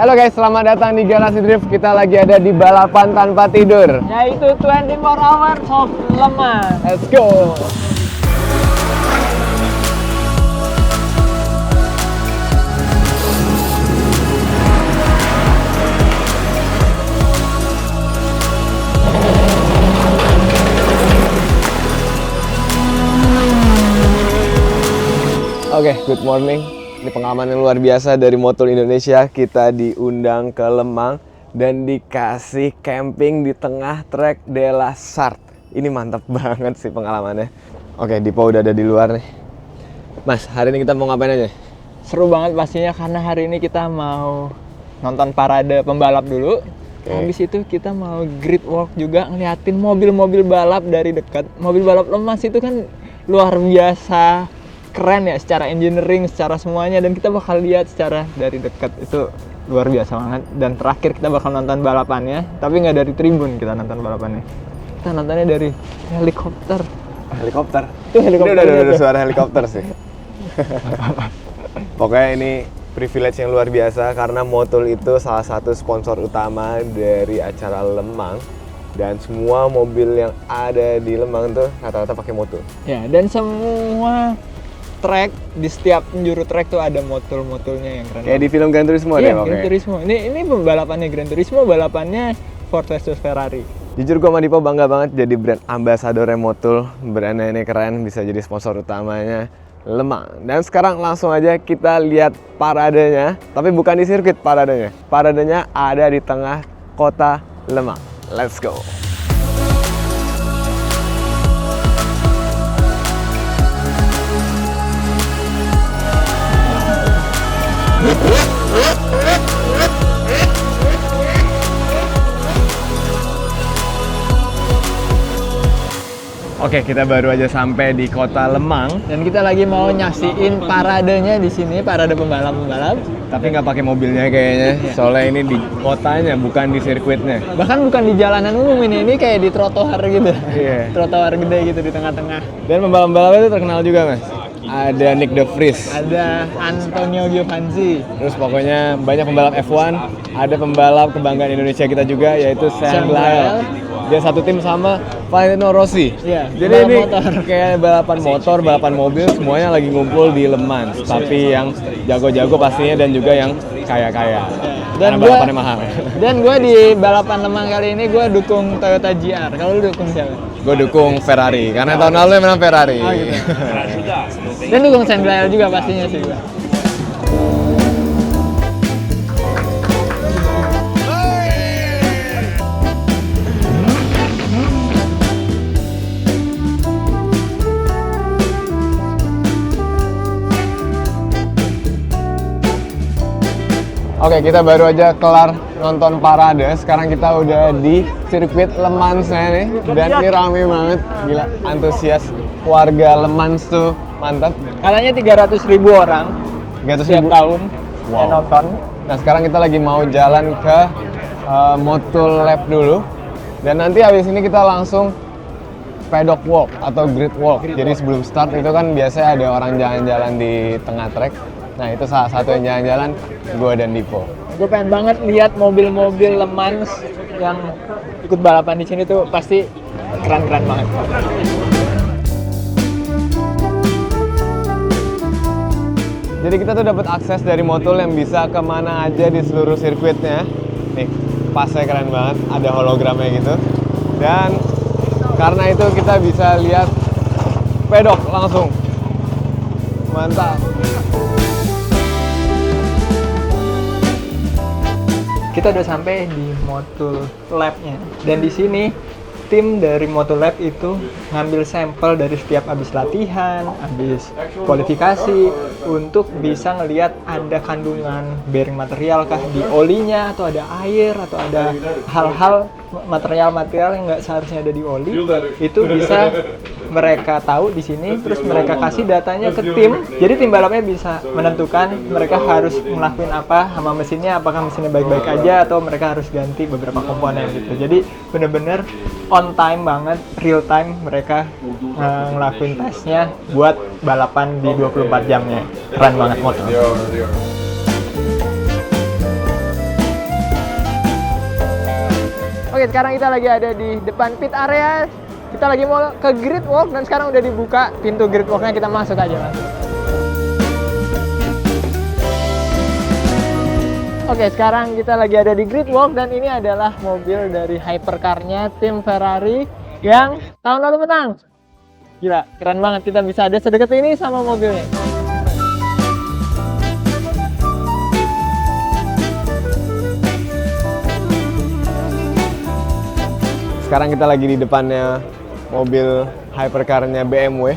Halo guys, selamat datang di Galaxy Drift. Kita lagi ada di balapan tanpa tidur, yaitu 24 Hours of Le Mans. Let's go! Oke, good morning. Ini pengalaman yang luar biasa dari Motul Indonesia. Kita diundang ke Lemang dan dikasih camping di tengah trek de la Sarthe. Ini mantap banget sih pengalamannya. Oke, Dipo udah ada di luar nih. Mas, hari ini kita mau ngapain aja? Seru banget pastinya karena hari ini kita mau nonton parade pembalap dulu. Habis itu kita mau grid walk juga, ngeliatin mobil-mobil balap dari dekat. Mobil balap Le Mans itu kan luar biasa keren ya, secara engineering, secara semuanya, dan kita bakal lihat secara dari dekat. Itu luar biasa banget. Dan terakhir kita bakal nonton balapannya, tapi nggak dari tribun kita nonton balapannya. Kita nontonnya dari helikopter. Helikopter? Itu helikopter. Ini udah suara helikopter sih. Pokoknya ini privilege yang luar biasa karena Motul itu salah satu sponsor utama dari acara Le Mans. Dan semua mobil yang ada di Le Mans tuh rata-rata pakai Motul. Ya, dan semua track, di setiap penjuru track tuh ada motul-motulnya yang keren. Kayak di film Gran Turismo iya, deh. Gran Turismo. Ini balapannya Gran Turismo, balapannya Ford versus Ferrari. Jujur gue sama Dipo bangga banget jadi brand ambasadornya Motul. Brandnya ini keren, bisa jadi sponsor utamanya Le Mans. Dan sekarang langsung aja kita lihat paradenya. Tapi bukan di sirkuit paradenya. Paradenya ada di tengah kota Le Mans. Let's go! Oke, kita baru aja sampai di kota Le Mans. Dan kita lagi mau nyaksiin paradenya di sini, parade pembalap-pembalap. Tapi nggak pakai mobilnya kayaknya, soalnya ini di kotanya, bukan di sirkuitnya. Bahkan bukan di jalanan umum ini kayak di trotoar gitu. Iya. Trotoar gede gitu di tengah-tengah. Dan pembalap-pembalap itu terkenal juga, Mas. Ada Nick De Vries, Ada Antonio Giovinazzi, terus pokoknya banyak pembalap F1, ada pembalap kebanggaan Indonesia kita juga yaitu Sam Lyle. Dia satu tim sama Valentino Rossi. Iya, jadi balap ini motor. kayak balapan motor, balapan mobil, semuanya lagi ngumpul di Le Mans. Tapi yang jago-jago pastinya dan juga yang kaya-kaya. Dan karena gua- balapannya mahal. Dan gue di balapan Le Mans kali ini gue dukung Toyota GR. Kalau lu dukung siapa? Gue dukung Ferrari, karena tahun lalu yang menang Ferrari. Oh gitu. Dan dukung Sam Lyle juga pastinya sih gue. Oke, kita baru aja kelar nonton parade. Sekarang kita udah di sirkuit Le Mans-nya nih. Dan ini rame banget. Gila, antusias warga Le Mans tuh mantap. Katanya 300.000 orang 300.000 setiap tahun Wow. yang nonton. Nah, sekarang kita lagi mau jalan ke Motul Lab dulu. Dan nanti habis ini kita langsung paddock walk atau grid walk. Jadi sebelum start itu kan biasanya ada orang jalan-jalan di tengah trek. Nah, itu salah satu yang jalan-jalan gue dan Dipo. Gue pengen banget lihat mobil-mobil Le Mans yang ikut balapan di sini tuh pasti keren-keren banget. Jadi kita tuh dapat akses dari Motul yang bisa kemana aja di seluruh sirkuitnya. Nih, pasnya keren banget, ada hologramnya gitu. Dan karena itu kita bisa lihat paddock langsung. Mantap. Kita udah sampai di Motul Lab-nya. Dan di sini tim dari Motul Lab itu ngambil sampel dari setiap habis latihan, habis kualifikasi untuk bisa ngelihat ada kandungan bearing material kah di olinya, atau ada air, atau ada hal-hal material-material yang nggak seharusnya ada di oli. Itu bisa mereka tahu di sini, terus mereka kasih datanya ke tim. Jadi tim balapnya bisa menentukan mereka harus ngelakuin apa sama mesinnya, apakah mesinnya baik-baik aja atau mereka harus ganti beberapa komponen gitu. Jadi bener-bener on time banget, real time mereka ngelakuin tesnya buat balapan di 24 jamnya. Keren banget motor. Oke, sekarang kita lagi ada di depan pit area. Kita lagi mau ke grid walk dan sekarang udah dibuka pintu grid walknya, kita masuk aja mas. Oke, sekarang kita lagi ada di grid walk dan ini adalah mobil dari hypercar-nya tim Ferrari yang tahun lalu menang. Gila, keren banget kita bisa ada sedekat ini sama mobilnya. Sekarang kita lagi di depannya mobil hypercar-nya BMW.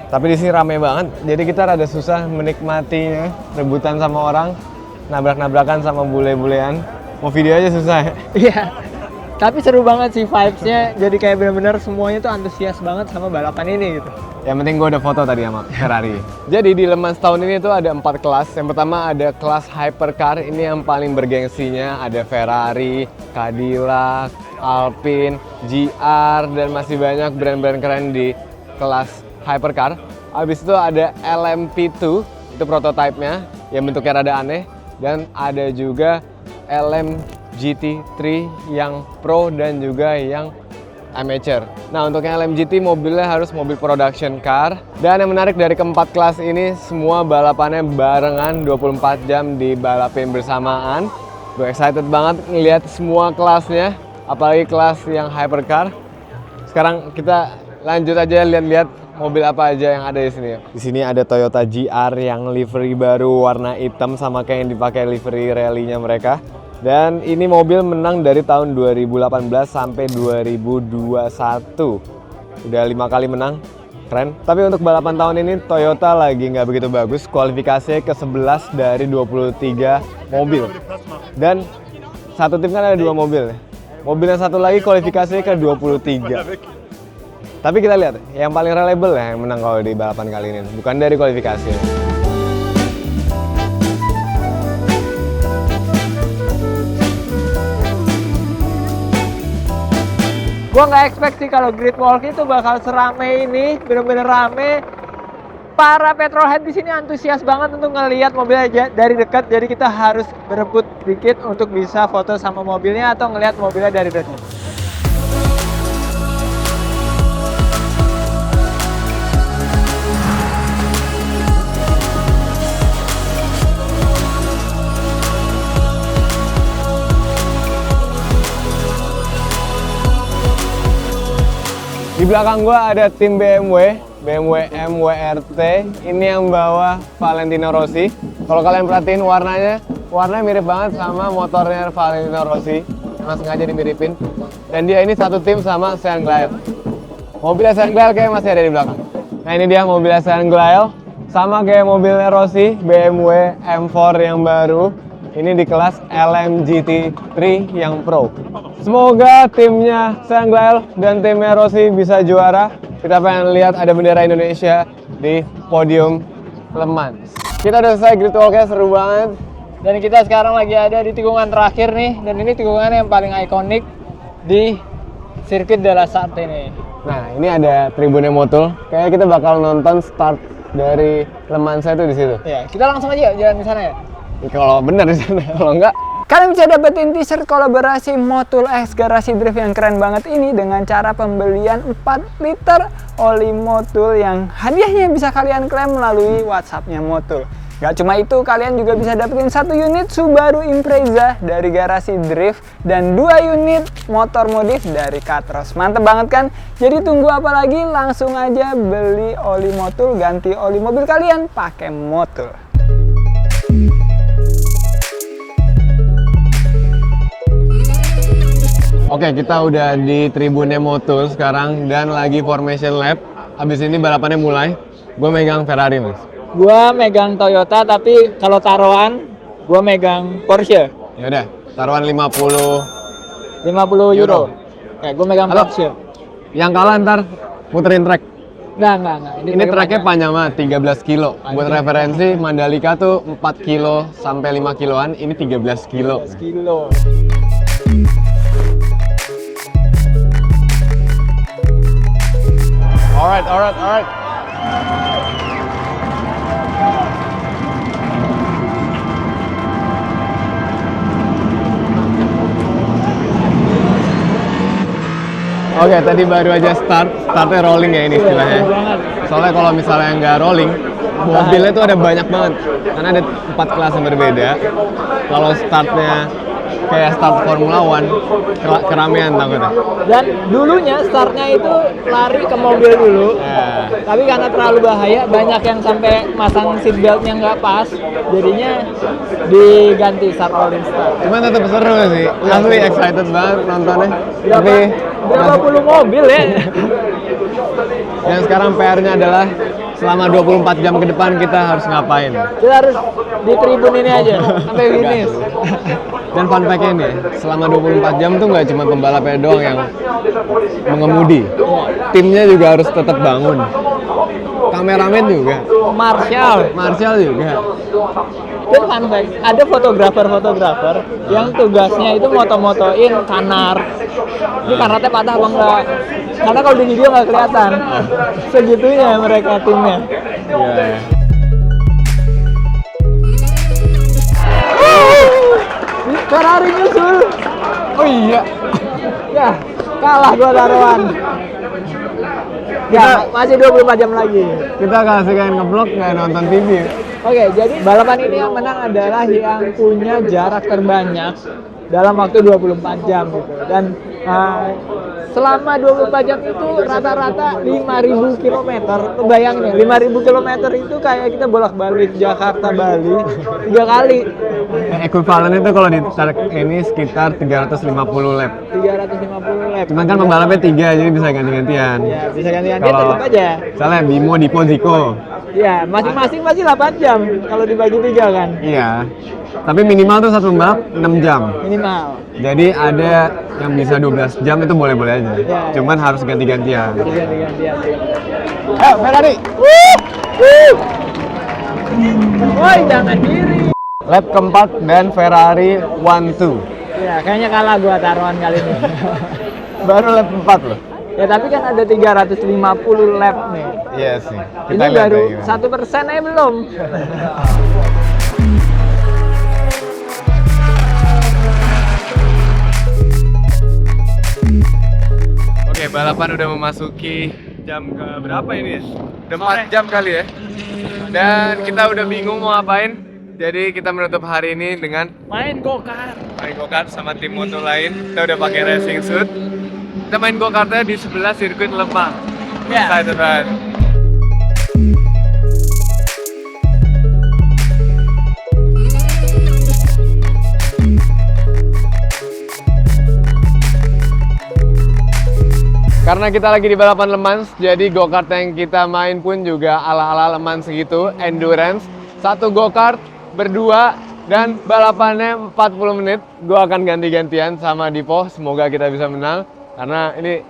Tapi di sini rame banget, jadi kita rada susah menikmatinya, rebutan sama orang, nabrak-nabrakan sama bule-bulean. Mau video aja susah ya. Iya. Tapi seru banget sih vibes-nya, jadi kayak bener-bener semuanya tuh antusias banget sama balapan ini gitu. Yang penting gue udah foto tadi sama Ferrari. Jadi di Le Mans tahun ini tuh ada 4 kelas. Yang pertama ada kelas hypercar, ini yang paling bergengsinya. Ada Ferrari, Cadillac, Alpine, GR, dan masih banyak brand-brand keren di kelas hypercar. Habis itu ada LMP2, itu prototipenya yang bentuknya rada aneh. Dan ada juga LMGT3 yang pro dan juga yang amateur. Nah, untuk yang LMGT mobilnya harus mobil production car. Dan yang menarik dari keempat kelas ini, semua balapannya barengan 24 jam dibalapin bersamaan. Gue excited banget ngelihat semua kelasnya, apalagi kelas yang hypercar. Sekarang kita lanjut aja lihat-lihat mobil apa aja yang ada di sini. Di sini ada Toyota GR yang livery baru warna hitam sama kayak yang dipakai livery rally-nya mereka. Dan ini mobil menang dari tahun 2018 sampai 2021. Udah 5 kali menang, keren. Tapi untuk balapan tahun ini Toyota lagi nggak begitu bagus. Kualifikasinya ke 11 dari 23 mobil. Dan satu tim kan ada 2 mobil. Mobil yang satu lagi kualifikasinya ke 23. Tapi kita lihat, yang paling reliable ya yang menang kalau di balapan kali ini. Bukan dari kualifikasi. Gua nggak expect sih kalau grid walk itu bakal serame ini, bener-bener rame. Para petrolhead di sini antusias banget untuk ngelihat mobilnya aja dari dekat, jadi kita harus berebut dikit untuk bisa foto sama mobilnya atau ngelihat mobilnya dari dekat. Di belakang gua ada tim BMW MWRT. Ini yang bawa Valentino Rossi. Kalau kalian perhatiin warnanya mirip banget sama motornya Valentino Rossi. Emang sengaja dimiripin. Dan dia ini satu tim sama Sean Glyle. Mobilnya Sean Glyle kayak masih ada di belakang. Nah ini dia mobilnya Sean Glyle. Sama kayak mobilnya Rossi, BMW M4 yang baru. Ini di kelas LMGT3 yang pro. Semoga timnya Sean Glyle dan timnya Rossi bisa juara. Kita pengen lihat ada bendera Indonesia di podium Le Mans. Kita udah selesai grid walk-nya, seru banget. Dan kita sekarang lagi ada di tikungan terakhir nih, dan ini tikungan yang paling ikonik di sirkuit de la Sarthe ini. Nah, ini ada tribunnya Motul. Kayaknya kita bakal nonton start dari Le Mans itu di situ. Ya, kita langsung aja jalan di sana ya. Kalau bener di sana, kalau enggak kalian bisa dapetin t-shirt kolaborasi Motul X Garasi Drift yang keren banget ini dengan cara pembelian 4 liter oli Motul yang hadiahnya bisa kalian klaim melalui WhatsApp-nya Motul. Gak cuma itu, kalian juga bisa dapetin 1 unit Subaru Impreza dari Garasi Drift dan 2 unit motor modif dari Katros. Mantep banget kan? Jadi tunggu apa lagi? Langsung aja beli oli Motul, ganti oli mobil kalian pakai Motul. Oke, kita udah di tribunnya Motul sekarang dan lagi formation lap. Habis ini balapannya mulai. Gue megang Ferrari, Mas. Gua megang Toyota, tapi kalau taruhan gua megang Porsche. Ya udah, taruhan 50 euro. Kayak gua megang Halo? Porsche. Yang kalah ntar muterin track. Enggak. Ini tracknya panjang banget, 13 kilo. Buat referensi, Mandalika tuh 4 kilo sampai 5 kiloan, ini 13 kilo. 13 kilo. Alright. Oke, tadi baru aja startnya rolling ya ini istilahnya. Soalnya kalau misalnya nggak rolling, mobilnya tuh ada banyak banget. Karena ada 4 kelas yang berbeda. Kalau startnya kayak start Formula One, keramaian takutnya. Dan dulunya startnya itu lari ke mobil dulu. Tapi karena terlalu bahaya, banyak yang sampai masang seat beltnya nggak pas, jadinya diganti start rolling start. Cuman tetap seru sih. Asli excited banget nontonnya. Tapi Berapa puluh mobil ya? dan sekarang PR-nya adalah selama 24 jam ke depan kita harus ngapain? Kita harus di tribun ini aja sampai finish. Dan fun fact-nya nih, selama 24 jam tuh nggak cuma pembalapnya doang yang mengemudi. Timnya juga harus tetap bangun. Kameramen juga. Marshall juga. Dan fun fact, ada fotografer yang tugasnya itu moto-motoin kanar. Ini kanarnya patah apa enggak? Karena kalau di video nggak kelihatan. Segitunya mereka timnya. Iya. Ferrari nyusul. Oh iya. Ya, kalah gua taruhan. Ya, masih 24 jam lagi. Kita kasih kayak ngeblok nggak nonton TV. Oke, jadi balapan ini yang menang adalah yang punya jarak terbanyak dalam waktu 24 jam gitu. Dan selama 24 jam itu rata-rata 5.000 km. Bayangin ya, 5.000 km itu kayak kita bolak-balik Jakarta-Bali 3 kali. Ekuivalen itu kalau ditarik ini sekitar 350 lap. 350 lap. Cuman kan pembalapnya 3, jadi bisa ganti-gantian. Ya, bisa ganti-gantian tetap aja. Misalnya Bimo, Dipo, Ziko. Ya, masing-masing pasti 8 jam kalau dibagi 3 kan. Iya. Tapi minimal tuh satu pembalap 6 jam. Minimal. Jadi ada yang bisa 12 jam itu boleh-boleh aja. Ya. Cuman harus ganti-gantian. Jadi ganti-gantian. Ferrari. Woi, jangan diri. Lap keempat dan Ferrari 1-2. Ya, kayaknya kalah gua taruhan kali ini. Baru lap 4 loh. Ya, tapi kan ada 350 lap nih. Iya sih. Ini lihat baru ya gimana. 1% aja belum. Oke, balapan udah memasuki jam ke berapa ini ya? Udah 4 jam kali ya. Dan kita udah bingung mau ngapain. Jadi kita menutup hari ini dengan Main go-kart. main go-kart sama tim moto lain. Kita udah pakai racing suit. Kita main go-kartnya di sebelah sirkuit Lembang. Ya. Excited banget. Karena kita lagi di balapan Le Mans, jadi go-kart yang kita main pun juga ala-ala Le Mans segitu, endurance. Satu go-kart berdua dan balapannya 40 menit. Gue akan ganti-gantian sama Dipo, semoga kita bisa menang. Karena ini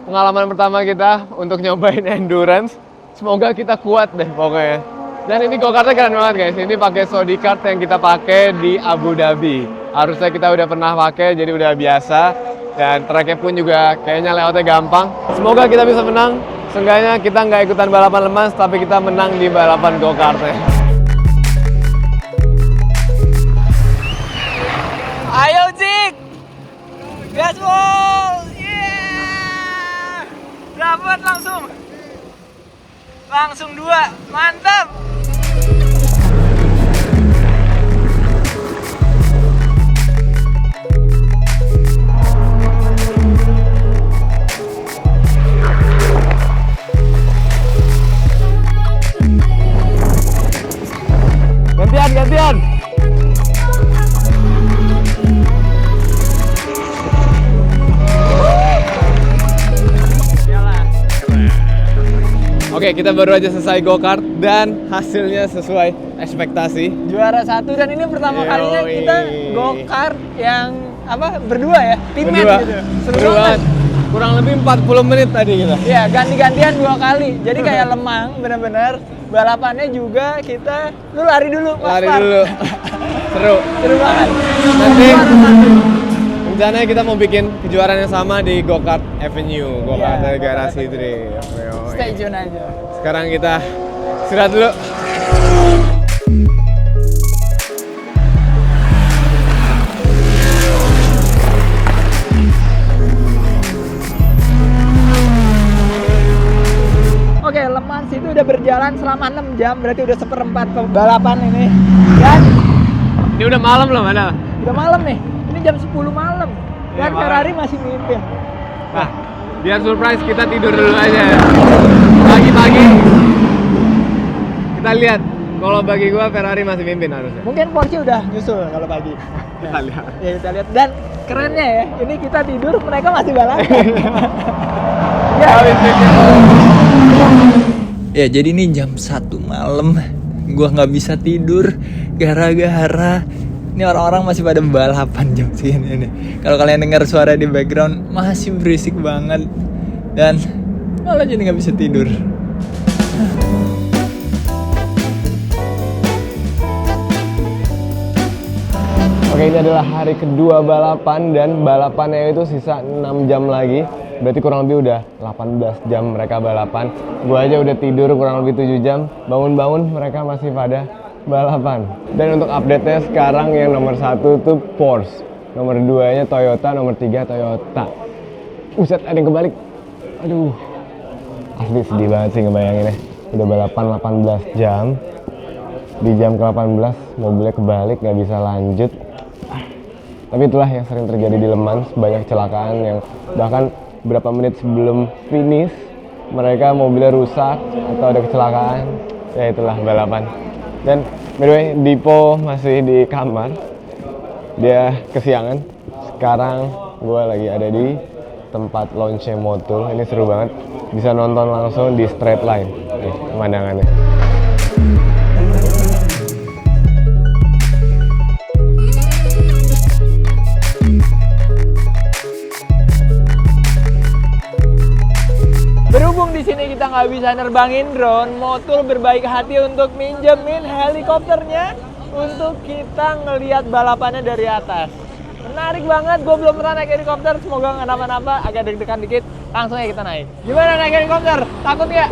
pengalaman pertama kita untuk nyobain endurance. Semoga kita kuat deh pokoknya. Dan ini go-kartnya keren banget guys, ini pakai Sodi kart yang kita pakai di Abu Dhabi. Harusnya kita udah pernah pakai, jadi udah biasa. Dan tracknya pun juga kayaknya layoutnya gampang. Semoga kita bisa menang. Seenggaknya kita nggak ikutan balapan Le Mans, tapi kita menang di balapan go-kartnya. Ayo, Zik! Gaspol! Yeah! Dapat langsung. Langsung 2. Mantap! Gantian! Oke, kita baru aja selesai go-kart dan hasilnya sesuai ekspektasi. Juara 1 dan ini pertama Yoi. kalinya kita go-kart yang berdua ya, teammate Berdua. gitu. Seru banget. Kurang lebih 40 menit tadi kita. Iya, ganti-gantian 2 kali. Jadi kayak lemang, bener-bener. Balapannya juga kita, lu lari dulu. pas Lari start. dulu. Seru banget. Nanti rencananya kita mau bikin kejuaraan yang sama di Go-Kart Avenue, Go-Kart Iya, Garasi Go-Kart. 3. Stay tune aja. Sekarang kita istirahat dulu. jalan selama 6 jam, berarti udah seperempat balapan ini. Dan Ini udah malam loh, mana? udah malam nih, ini jam 10 malam. Dan Iya, Ferrari masih mimpin. Nah, biar surprise kita tidur dulu aja ya. Pagi-pagi kita lihat. Kalau bagi gua Ferrari masih mimpin harusnya. Mungkin Porsche udah nyusul kalau pagi. Kita lihat. Ya kita lihat. Dan kerennya ya, ini kita tidur, mereka masih balapan. Ya. Ya jadi ini jam 1 malam, gua nggak bisa tidur gara-gara ini orang-orang masih pada balapan jam segini nih. Kalau kalian dengar suara di background masih berisik banget dan malah jadi nggak bisa tidur. Oke, ini adalah hari kedua balapan dan balapannya itu sisa 6 jam lagi. Berarti kurang lebih udah 18 jam mereka balapan. Gua aja udah tidur kurang lebih 7 jam. Bangun-bangun mereka masih pada balapan. Dan untuk update-nya sekarang yang nomor 1 tuh Porsche. Nomor 2-nya Toyota, nomor 3 Toyota. Buset, ada yang kebalik. Aduh. Asli sedih banget sih ngebayanginnya. Udah balapan 18 jam. Di jam ke-18 mobilnya kebalik, nggak bisa lanjut. Tapi itulah yang sering terjadi di Le Mans, banyak kecelakaan yang bahkan berapa menit sebelum finish mereka mobilnya rusak atau ada kecelakaan. Ya itulah balapan. Dan by the way, Dipo masih di kamar, dia kesiangan. Sekarang gue lagi ada di tempat launch-nya Motul. Ini seru banget, bisa nonton langsung di straight line. Nih pemandangannya. Berhubung di sini kita nggak bisa nerbangin drone, Motul berbaik hati untuk minjemin helikopternya untuk kita ngelihat balapannya dari atas. Menarik banget, gue belum pernah naik helikopter, semoga nggak napa-napa, agak deg-degan dikit, langsung aja kita naik. Gimana naik helikopter? Takut nggak?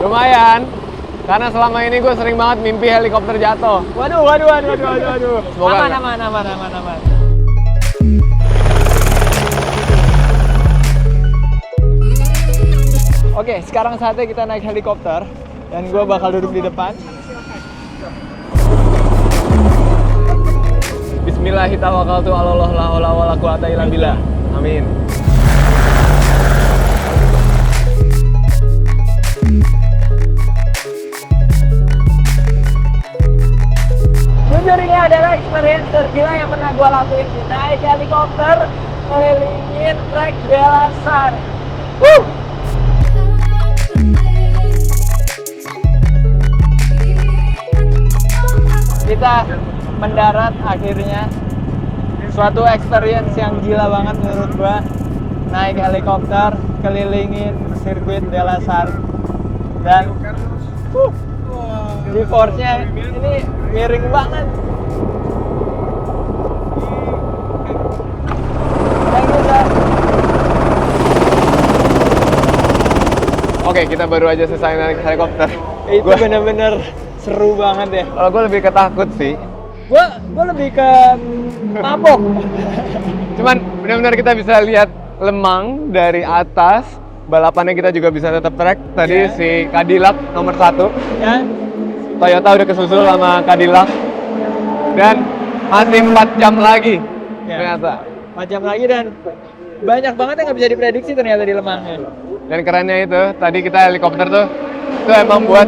Lumayan, karena selama ini gue sering banget mimpi helikopter jatuh. Waduh. Semoga Aman. Oke, sekarang saatnya kita naik helikopter dan gue bakal duduk di depan. Bismillahirrahmanirrahim. Allah la haula wala quwata illa billah. Amin. Jujur ini adalah experience tergila yang pernah gue lakuin. Naik helikopter ngelilingin trek Delasar. Kita mendarat akhirnya, suatu experience yang gila banget menurut gua. Naik helikopter kelilingin sirkuit Delasar dan G-force-nya ini miring banget. Oke, kita baru aja selesai naik helikopter. Itu bener-bener seru banget ya. Kalau gue lebih ketakut sih. Gue lebih ke mabok. Cuman benar-benar kita bisa lihat Lemang dari atas. Balapannya kita juga bisa tetap track. Tadi Yeah. si Cadillac nomor 1. Ya, Toyota udah kesusul sama Cadillac. Dan masih 4 jam lagi. Ya. Ternyata. 4 jam lagi dan banyak banget yang nggak bisa diprediksi ternyata di Lemangnya. Dan kerennya itu, tadi kita helikopter tuh, itu emang buat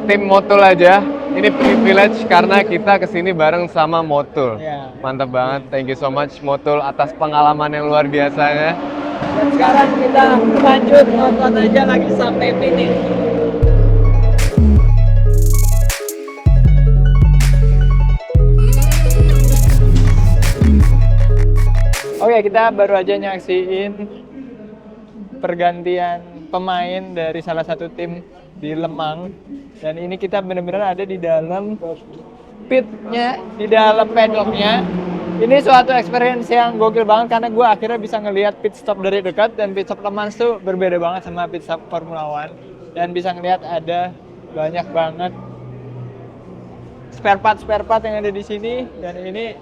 tim Motul aja. Ini privilege karena kita kesini bareng sama Motul. Ya. Mantap banget, thank you so much Motul atas pengalaman yang luar biasanya. Dan sekarang kita lanjut nonton aja lagi sampai finish. Oke, kita baru aja nyaksiin pergantian pemain dari salah satu tim di Lemang. Dan ini kita benar-benar ada di dalam pitnya, di dalam paddocknya. Ini suatu experience yang gokil banget karena gue akhirnya bisa ngelihat pit stop dari dekat. Dan pit stop Le Mans tuh berbeda banget sama pit stop Formula One. Dan bisa ngelihat ada banyak banget spare part yang ada di sini. Dan ini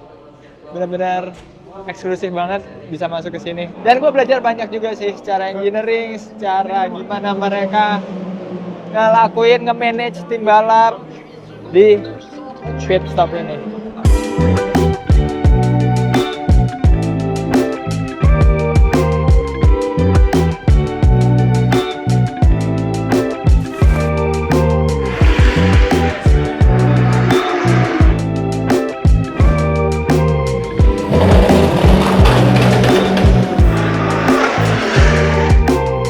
benar-benar eksklusif banget bisa masuk ke sini. Dan gue belajar banyak juga sih secara engineering, secara gimana mereka nge-manage tim balap di pit stop ini.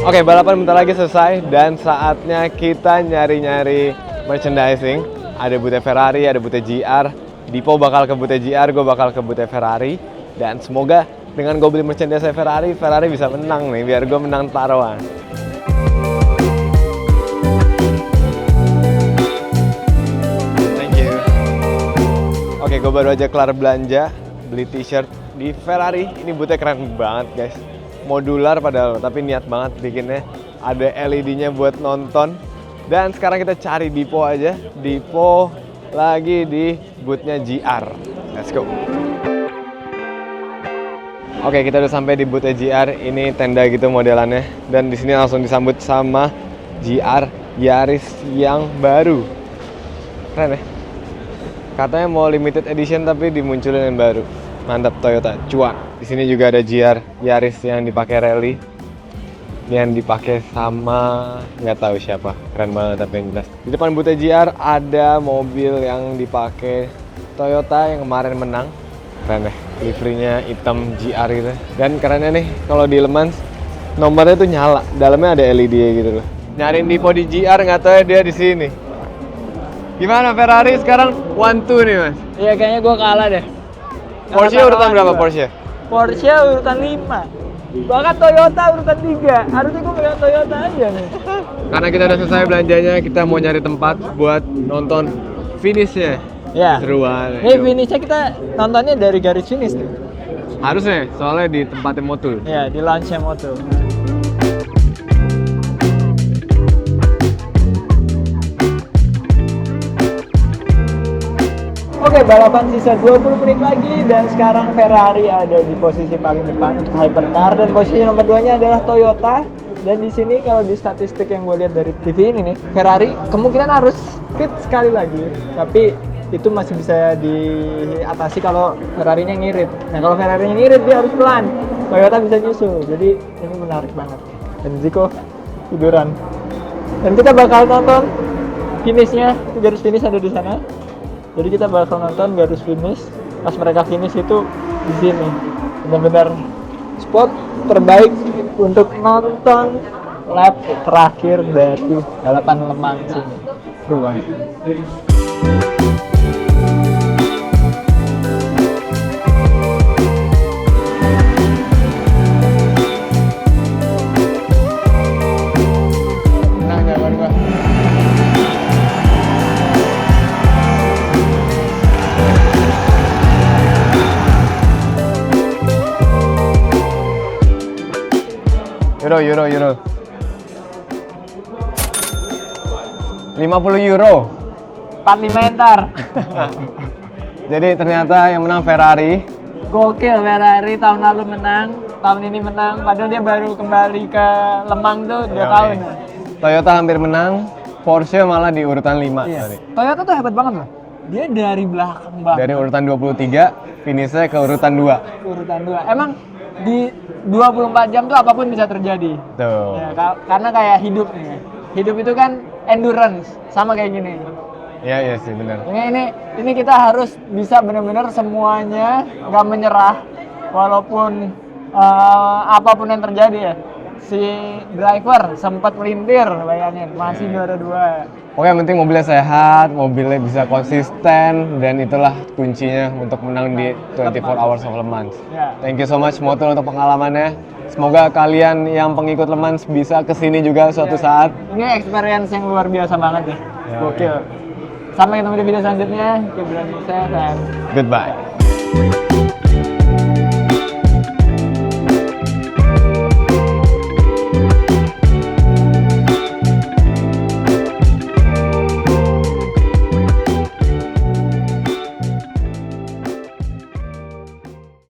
Oke, balapan bentar lagi selesai dan saatnya kita nyari-nyari merchandising. Ada booth Ferrari, ada booth GR. Dipo bakal ke booth GR, gue bakal ke booth Ferrari. Dan semoga dengan gue beli merchandise Ferrari, Ferrari bisa menang nih, biar gue menang taruhan. Thank you. Oke, gue baru aja kelar belanja, beli t-shirt di Ferrari. Ini boothnya keren banget guys. Modular padahal, tapi niat banget bikinnya. Ada LED-nya buat nonton. Dan sekarang kita cari Dipo aja. Dipo lagi di booth-nya GR. Let's go. Oke, kita udah sampai di booth-nya GR. Ini tenda gitu modelannya. Dan di sini langsung disambut sama GR Yaris yang baru. Keren ya? Katanya mau limited edition tapi dimunculin yang baru. Mantap, Toyota cuan. Di sini juga ada GR Yaris yang dipakai rally, yang dipakai sama nggak tahu siapa. Keren banget tapi yang jelas. Di depan booth GR ada mobil yang dipakai Toyota yang kemarin menang. Keren deh, liverynya hitam GR gitu. Dan kerennya nih kalau di Le Mans nomornya tuh nyala, dalamnya ada LED gitu loh. Nyariin Dipo di GR nggak tahu ya dia di sini. Gimana Ferrari sekarang 1-2 nih mas? Iya kayaknya gue kalah deh. Porsche urutan berapa Porsche? Porsche urutan 5. Bahkan Toyota urutan 3. Harusnya gue pegang Toyota aja nih. Karena kita udah selesai belanjanya, kita mau nyari tempat buat nonton finishnya. Ya. Seruan. Ini finishnya kita nontonnya dari garis finish nih. Harusnya, soalnya di tempatnya Motul. Ya, di launchnya Moto. Oke, balapan sisa 20 menit lagi dan sekarang Ferrari ada di posisi paling depan untuk hypercar dan posisi nomor 2-nya adalah Toyota. Dan di sini kalau di statistik yang gue lihat dari TV ini nih, Ferrari kemungkinan harus pit sekali lagi. Tapi itu masih bisa diatasi kalau Ferrari-nya ngirit. Nah, kalau Ferrari-nya ngirit dia harus pelan. Toyota bisa nyusul. Jadi ini menarik banget. Dan Zico tiduran. Dan kita bakal nonton finishnya, garis finish ada di sana. Jadi kita bakal nonton garis finish. Pas mereka finish itu di sini. Benar-benar spot terbaik untuk nonton lap terakhir dari balapan Le Mans ini. Seru banget. Menang jawaban gua. Euro. 50 euro. 45 entar. Jadi ternyata yang menang Ferrari. Gokil, Ferrari tahun lalu menang, tahun ini menang. Padahal dia baru kembali ke Le Mans tuh 2 tahun. Toyota hampir menang, Porsche malah di urutan 5 Iya. tadi. Toyota tuh hebat banget loh. Dia dari belakang banget. Dari urutan 23, finishnya ke urutan 2. Urutan 2. Emang di 24 jam tuh apapun bisa terjadi. Tuh. Ya, karena kayak hidup nih. Hidup itu kan endurance, sama kayak gini. Iya sih benar. Ini kita harus bisa benar-benar semuanya nggak menyerah walaupun apapun yang terjadi ya. Si driver sempat melintir, bayangin masih juara 2. Pokoknya yang penting mobilnya sehat, mobilnya bisa konsisten, dan itulah kuncinya untuk menang di 24 Hours of Le Mans. Ya. Thank you so much Motul untuk pengalamannya. Semoga kalian yang pengikut Le Mans bisa kesini juga suatu saat. Ini experience yang luar biasa banget ya. Ya, Gokil. Sampai ketemu di video selanjutnya. Keep running safe and Goodbye.